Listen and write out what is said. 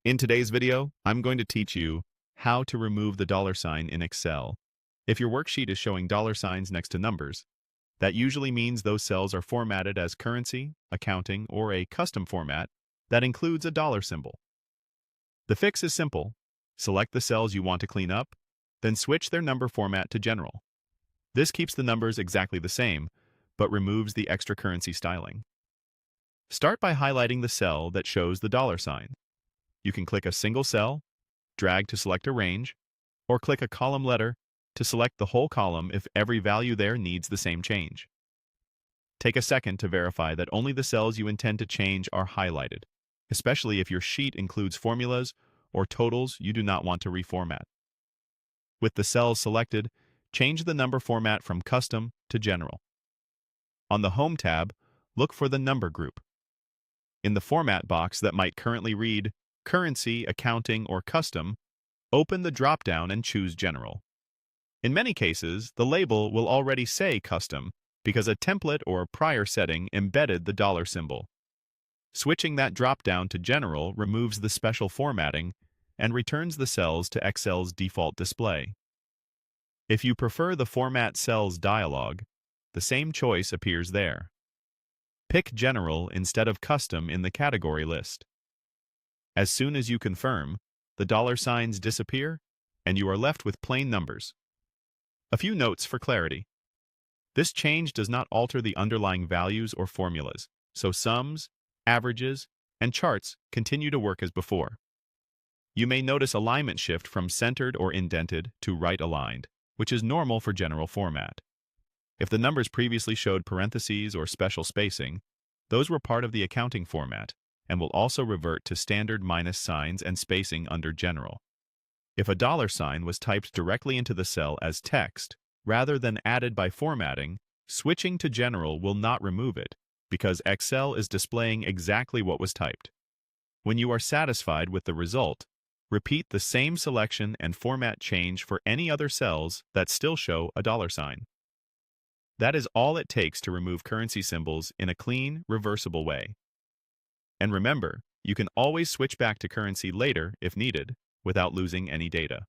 In today's video, I'm going to teach you how to remove the dollar sign in Excel. If your worksheet is showing dollar signs next to numbers, that usually means those cells are formatted as currency, accounting, or a custom format that includes a dollar symbol. The fix is simple. Select the cells you want to clean up, then switch their number format to general. This keeps the numbers exactly the same, but removes the extra currency styling. Start by highlighting the cell that shows the dollar sign. You can click a single cell, drag to select a range, or click a column letter to select the whole column if every value there needs the same change. Take a second to verify that only the cells you intend to change are highlighted, especially if your sheet includes formulas or totals you do not want to reformat. With the cells selected, change the number format from Custom to General. On the Home tab, look for the number group. In the format box that might currently read Currency, Accounting, or Custom, open the drop-down and choose General. In many cases, the label will already say Custom because a template or prior setting embedded the dollar symbol. Switching that drop-down to General removes the special formatting and returns the cells to Excel's default display. If you prefer the Format Cells dialog, the same choice appears there. Pick General instead of Custom in the category list. As soon as you confirm, the dollar signs disappear and you are left with plain numbers. A few notes for clarity. This change does not alter the underlying values or formulas, so sums, averages, and charts continue to work as before. You may notice alignment shift from centered or indented to right aligned, which is normal for general format. If the numbers previously showed parentheses or special spacing, those were part of the accounting format and will also revert to standard minus signs and spacing under general. If a dollar sign was typed directly into the cell as text, rather than added by formatting, switching to general will not remove it, because Excel is displaying exactly what was typed. When you are satisfied with the result, repeat the same selection and format change for any other cells that still show a dollar sign. That is all it takes to remove currency symbols in a clean, reversible way. And remember, you can always switch back to currency later if needed, without losing any data.